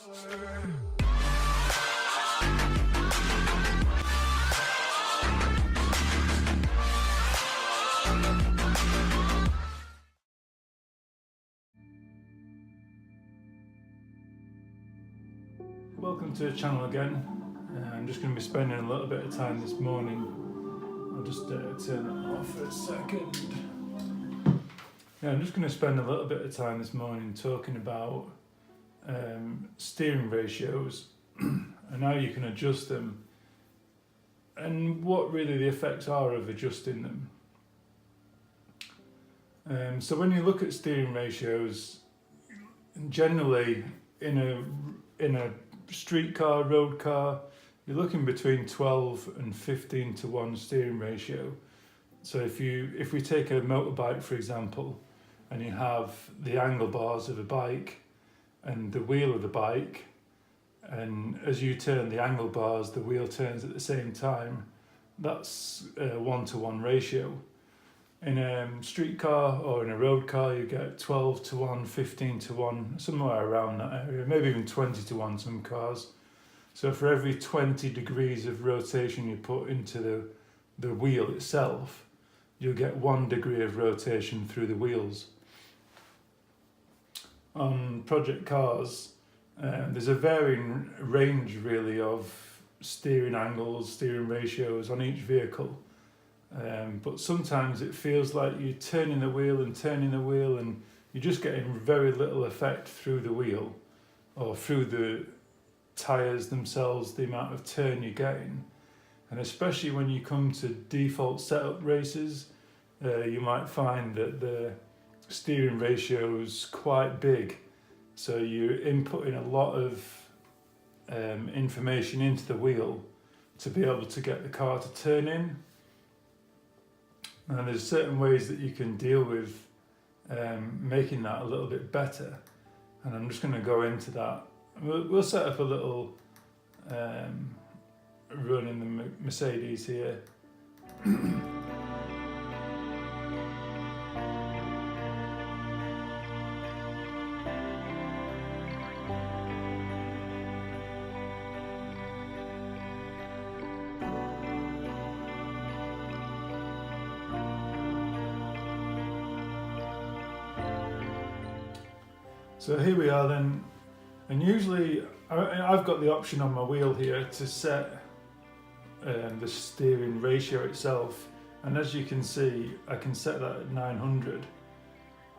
Welcome to the channel again. I'm just going to be spending a little bit of time this morning. I'll just turn that off for a second. Yeah, I'm just going to spend a little bit of time this morning talking about steering ratios and how you can adjust them and what really the effects are of adjusting them. So when you look at steering ratios, generally in a street car, road car, you're looking between 12 and 15 to 1 steering ratio. So if we take a motorbike for example, and you have the angle bars of a bike and the wheel of the bike, and as you turn the angle bars, the wheel turns at the same time, that's a 1-to-1 ratio. In a street car or in a road car, you get 12 to 1, 15 to 1, somewhere around that area, maybe even 20 to 1 some cars. So for every 20 degrees of rotation you put into the wheel itself, you'll get 1 degree of rotation through the wheels. On project cars, there's a varying range really of steering angles, steering ratios on each vehicle. But sometimes it feels like you're turning the wheel and you're just getting very little effect through the wheel or through the tyres themselves, the amount of turn you're getting. And especially when you come to default setup races, you might find that the steering ratio is quite big. So you're inputting a lot of information into the wheel to be able to get the car to turn in. And there's certain ways that you can deal with making that a little bit better, and I'm just going to go into that. We'll set up a little run in the Mercedes here. So here we are then, and usually I've got the option on my wheel here to set the steering ratio itself, and as you can see I can set that at 900.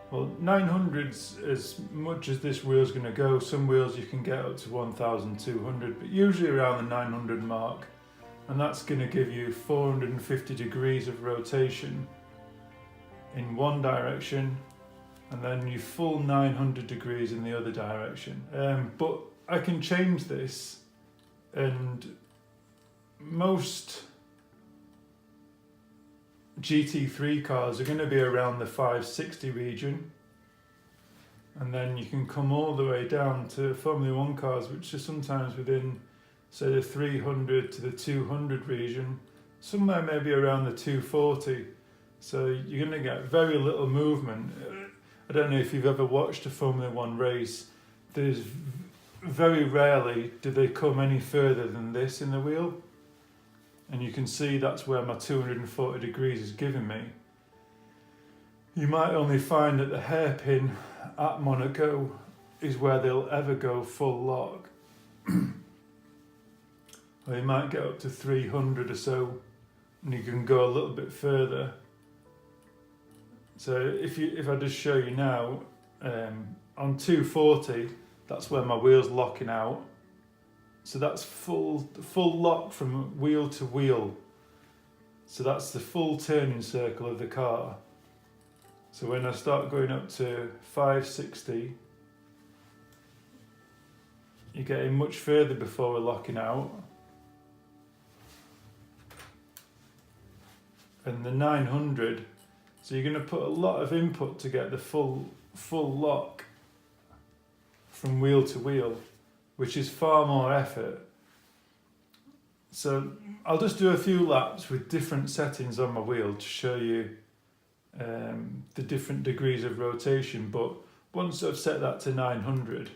Well, 900's as much as this wheel's going to go. Some wheels you can get up to 1200, but usually around the 900 mark, and that's going to give you 450 degrees of rotation in one direction, and then you full 900 degrees in the other direction. But I can change this, and most GT3 cars are going to be around the 560 region, and then you can come all the way down to Formula 1 cars, which are sometimes within, say, the 300 to the 200 region, somewhere maybe around the 240. So you're going to get very little movement. I don't know if you've ever watched a Formula 1 race. There's very rarely do they come any further than this in the wheel. And you can see that's where my 240 degrees is giving me. You might only find that the hairpin at Monaco is where they'll ever go full lock. Or you might get up to 300 or so, and you can go a little bit further. So if I just show you now, on 240, that's where my wheel's locking out. So that's full lock from wheel to wheel. So that's the full turning circle of the car. So when I start going up to 560, you're getting much further before we're locking out. And the 900, so you're going to put a lot of input to get the full lock from wheel to wheel, which is far more effort. So I'll just do a few laps with different settings on my wheel to show you the different degrees of rotation. But once I've set that to 900,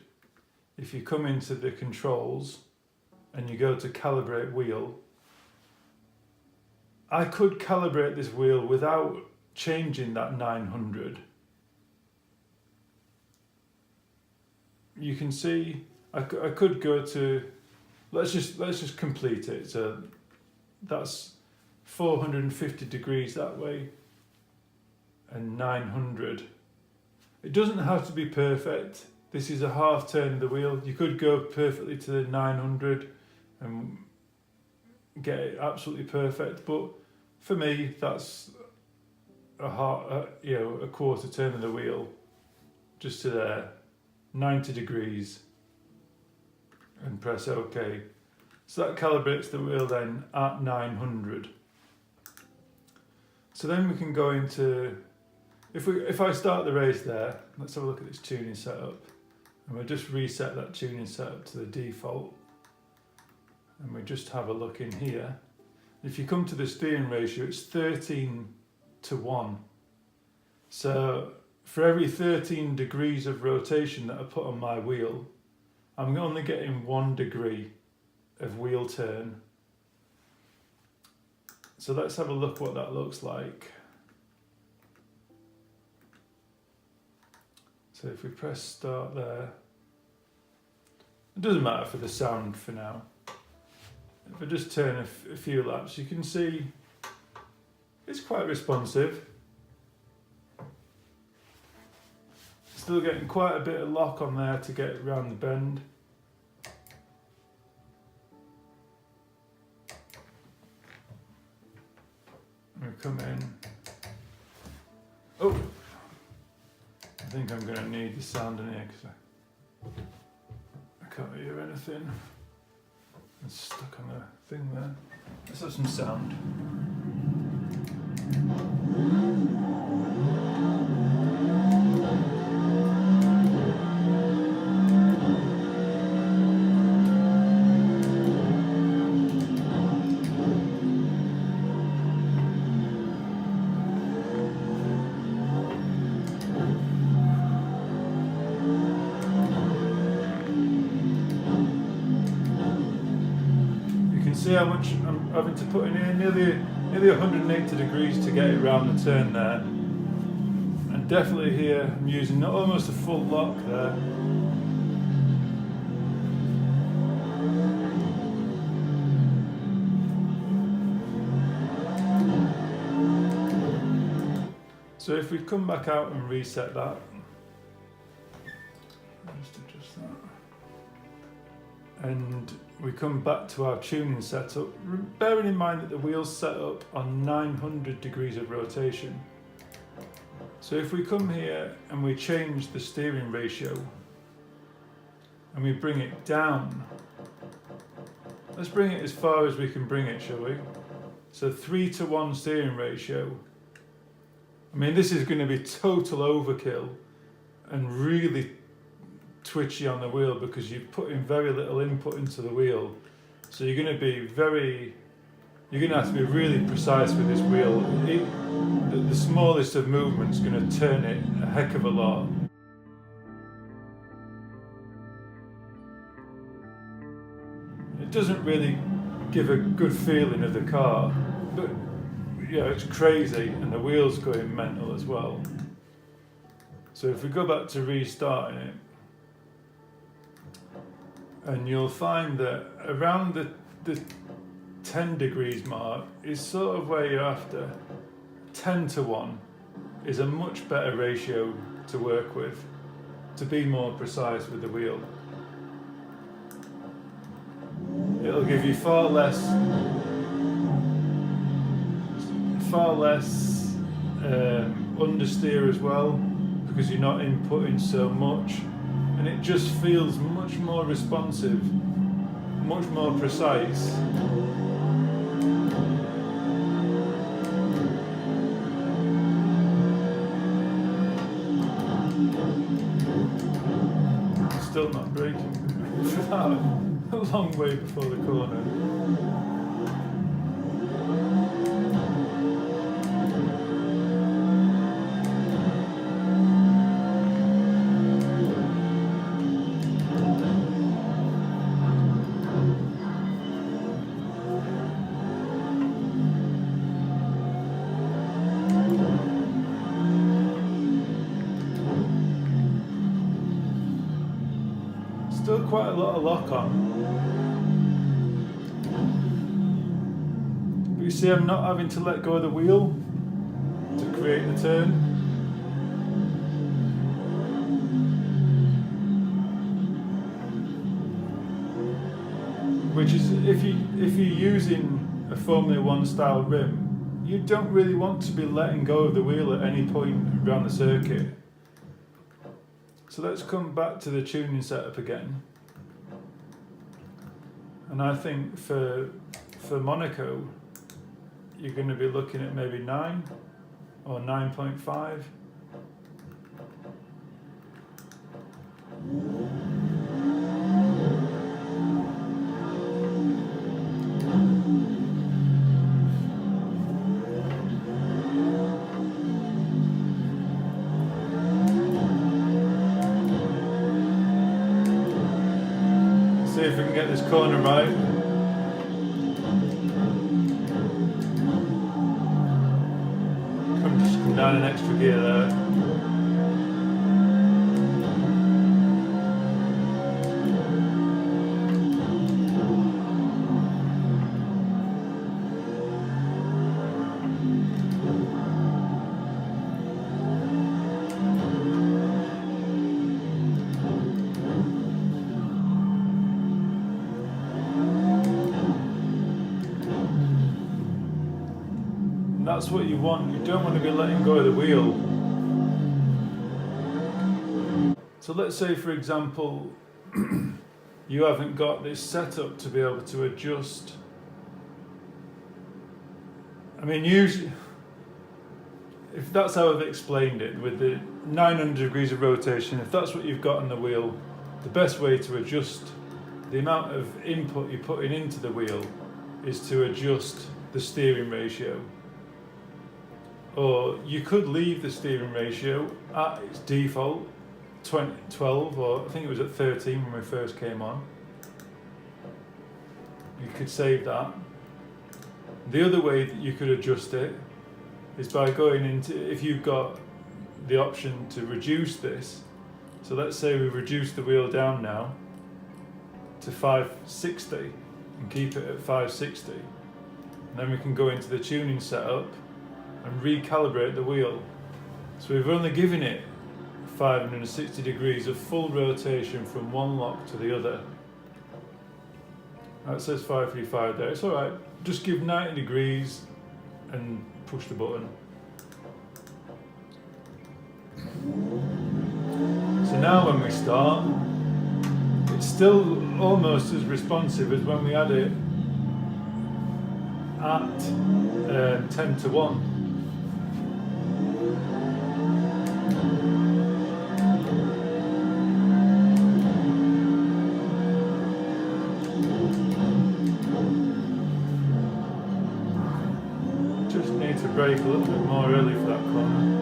if you come into the controls and you go to Calibrate Wheel, I could calibrate this wheel without changing that 900. You can see I could go to, let's just complete it. So that's 450 degrees that way and 900. It doesn't have to be perfect. This is a half turn of the wheel. You could go perfectly to the 900 and get it absolutely perfect, but for me that's a quarter turn of the wheel, just to there, 90 degrees, and press OK. So that calibrates the wheel then at 900. So then we can go into, if I start the race there, let's have a look at this tuning setup, and we'll just reset that tuning setup to the default, and we just have a look in here. If you come to the steering ratio, it's 13:1. So for every 13 degrees of rotation that I put on my wheel, I'm only getting 1 degree of wheel turn. So let's have a look what that looks like. So if we press start there, it doesn't matter for the sound for now. If I just turn a few laps, you can see it's quite responsive. Still getting quite a bit of lock on there to get around the bend. We come in. Oh, I think I'm going to need the sound in here because I can't hear anything. It's stuck on the thing there. Let's have some sound. See how much I'm having to put in here, nearly 180 degrees to get it around the turn there. And definitely here I'm using almost a full lock there. So if we come back out and reset that, just adjust that. And we come back to our tuning setup, bearing in mind that the wheel's set up on 900 degrees of rotation. So if we come here and we change the steering ratio and we bring it down, let's bring it as far as we can bring it, shall we? So 3:1 steering ratio. I mean, this is going to be total overkill and really twitchy on the wheel because you've put in very little input into the wheel, so you're going to have to be really precise with this wheel. The smallest of movements is going to turn it a heck of a lot. It doesn't really give a good feeling of the car, but yeah, it's crazy, and the wheel's going mental as well. So if we go back to restarting it, and you'll find that around the 10 degrees mark is sort of where you're after. 10:1 is a much better ratio to work with, to be more precise with the wheel. It'll give you far less understeer as well, because you're not inputting so much. And it just feels much more responsive, much more precise. Still not braking for that, a long way before the corner. Still quite a lot of lock on. But you see I'm not having to let go of the wheel to create the turn. Which is, if you're using a Formula 1 style rim, you don't really want to be letting go of the wheel at any point around the circuit. So let's come back to the tuning setup again. And I think for Monaco, you're going to be looking at maybe 9 or 9.5. See if we can get this corner right. Just come down an extra gear there. That's what you want. You don't want to be letting go of the wheel. So let's say, for example, you haven't got this setup to be able to adjust. I mean, usually, if that's how I've explained it, with the 900 degrees of rotation, if that's what you've got on the wheel, the best way to adjust the amount of input you're putting into the wheel is to adjust the steering ratio. Or you could leave the steering ratio at its default 12, or I think it was at 13 when we first came on. You could save that. The other way that you could adjust it is by going into, if you've got the option to reduce this. So let's say we reduce the wheel down now to 560 and keep it at 560. And then we can go into the tuning setup and recalibrate the wheel. So we've only given it 560 degrees of full rotation from one lock to the other. That says 535 there, it's alright. Just give 90 degrees and push the button. So now when we start, it's still almost as responsive as when we had it at 10 to 1. To brake a little bit more early for that corner.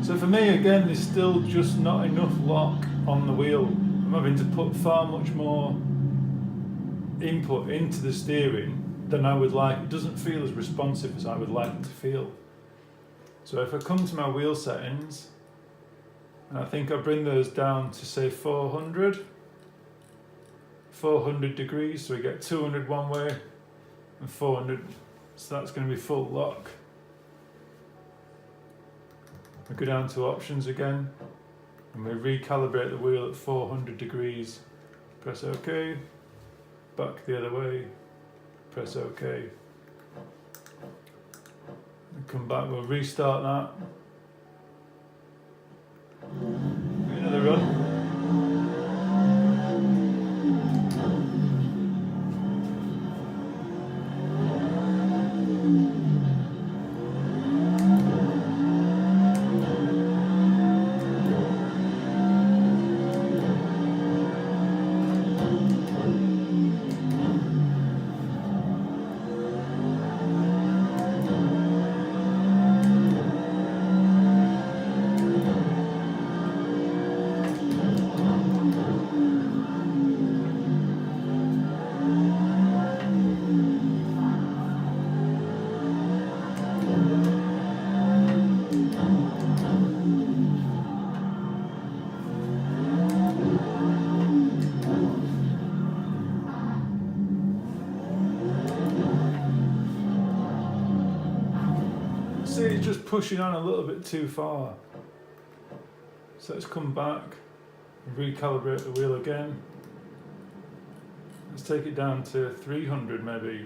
So for me again, there's still just not enough lock on the wheel. I'm having to put far much more input into the steering than I would like. It doesn't feel as responsive as I would like it to feel. So if I come to my wheel settings, and I think I bring those down to say 400 degrees, so we get 200 one way and 400, so that's going to be full lock. We go down to options again, and we recalibrate the wheel at 400 degrees. Press OK, back the other way, press OK. Come back, we'll restart that. Another run. see it's just pushing on a little bit too far. So let's come back and recalibrate the wheel again. Let's take it down to 300 maybe.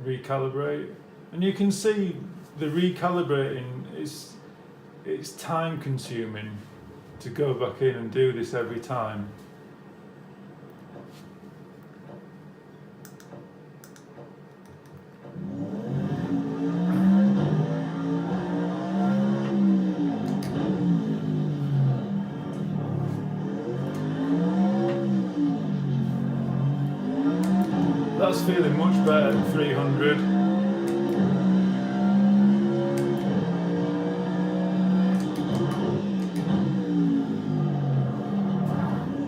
Recalibrate. And you can see the recalibrating it's time consuming to go back in and do this every time. That's feeling much better at 300.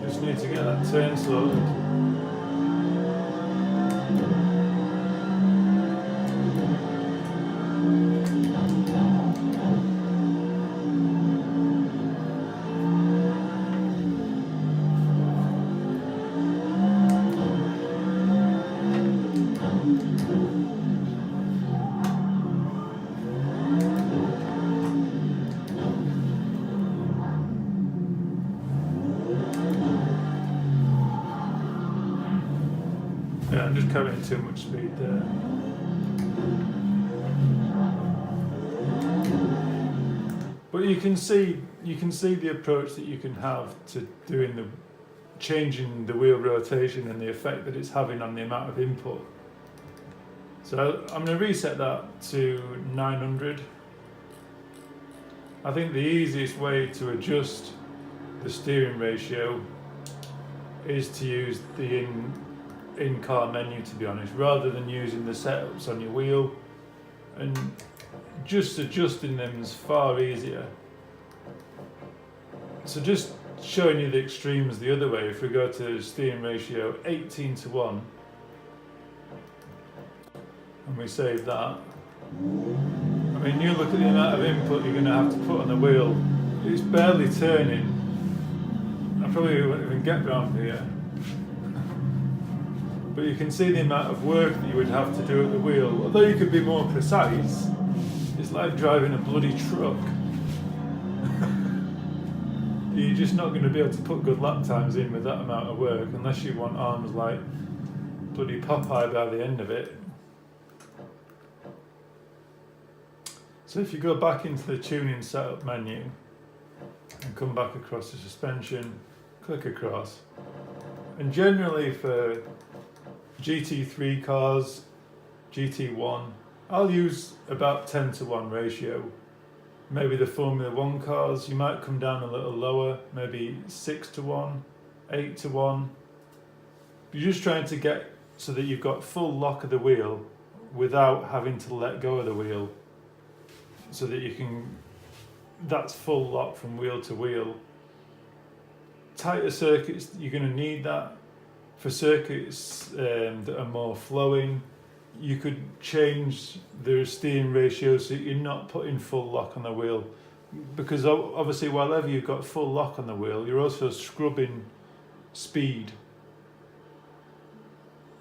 Just need to get that turn sorted. Yeah, I'm just carrying too much speed there. But you can see the approach that you can have to changing the wheel rotation and the effect that it's having on the amount of input. So I'm going to reset that to 900. I think the easiest way to adjust the steering ratio is to use the in-car menu, to be honest, rather than using the setups on your wheel, and just adjusting them is far easier. So just showing you the extremes the other way, if we go to steering ratio 18:1 and we save that, I mean, you look at the amount of input you're going to have to put on the wheel. It's barely turning. I probably won't even get round here. But you can see the amount of work that you would have to do at the wheel. Although you could be more precise, it's like driving a bloody truck. You're just not going to be able to put good lap times in with that amount of work, unless you want arms like bloody Popeye by the end of it. So if you go back into the tuning setup menu and come back across the suspension, click across, and generally for GT3 cars, GT1, I'll use about 10:1 ratio. Maybe the Formula 1 cars, you might come down a little lower, maybe 6:1, 8:1. You're just trying to get so that you've got full lock of the wheel without having to let go of the wheel, so that that's full lock from wheel to wheel. Tighter circuits, you're going to need that. For circuits that are more flowing, you could change the steering ratio so you're not putting full lock on the wheel, because obviously while ever you've got full lock on the wheel, you're also scrubbing speed,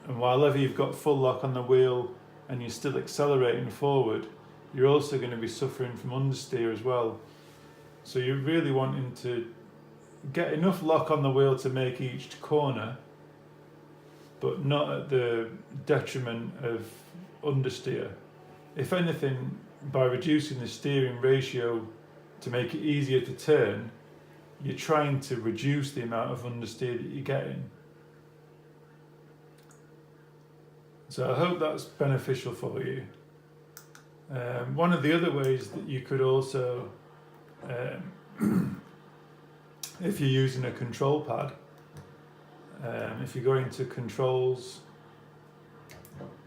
and while ever you've got full lock on the wheel and you're still accelerating forward, you're also going to be suffering from understeer as well. So you're really wanting to get enough lock on the wheel to make each corner, but not at the detriment of understeer. If anything, by reducing the steering ratio to make it easier to turn, you're trying to reduce the amount of understeer that you're getting. So I hope that's beneficial for you. One of the other ways that you could also, if you're using a control pad, if you go into controls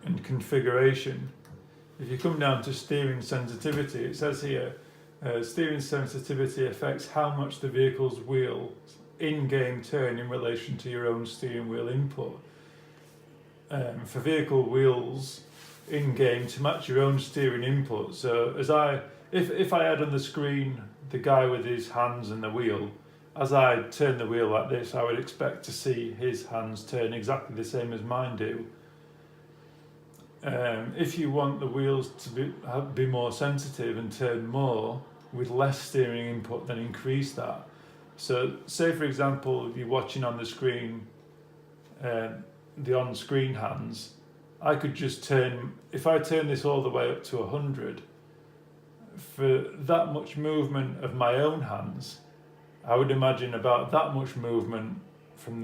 and configuration, if you come down to steering sensitivity, it says here, steering sensitivity affects how much the vehicle's wheels in-game turn in relation to your own steering wheel input. For vehicle wheels in-game to match your own steering input. So if I had on the screen the guy with his hands and the wheel, as I turn the wheel like this, I would expect to see his hands turn exactly the same as mine do. If you want the wheels to be more sensitive and turn more with less steering input, then increase that. So say for example you're watching on the screen, the on-screen hands, I could just turn, if I turn this all the way up to 100, for that much movement of my own hands, I would imagine about that much movement from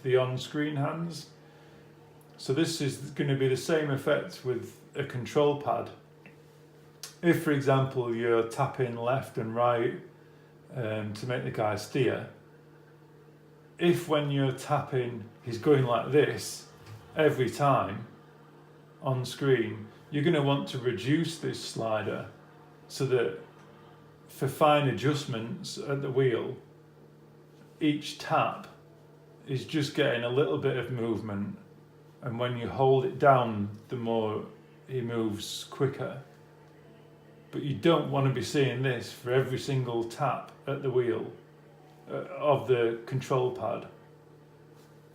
the on-screen hands. So this is going to be the same effect with a control pad. If, for example, you're tapping left and right to make the guy steer, if when you're tapping he's going like this every time on screen, you're going to want to reduce this slider so that for fine adjustments at the wheel, each tap is just getting a little bit of movement, and when you hold it down, the more he moves quicker. But you don't want to be seeing this for every single tap at the wheel of the control pad.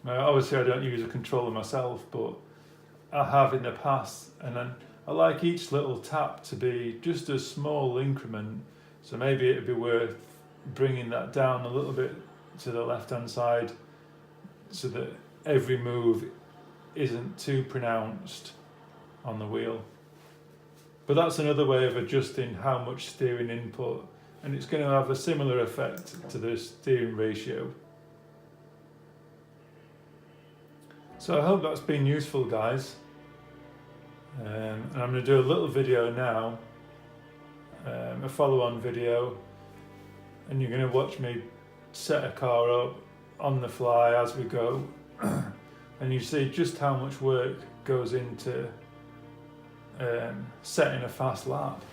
Now, obviously I don't use a controller myself, but I have in the past, and then I like each little tap to be just a small increment, so maybe it'd be worth bringing that down a little bit to the left hand side so that every move isn't too pronounced on the wheel. But that's another way of adjusting how much steering input, and it's going to have a similar effect to the steering ratio. So I hope that's been useful, guys. And I'm going to do a little video now, a follow-on video, and you're going to watch me set a car up on the fly as we go, and you see just how much work goes into setting a fast lap.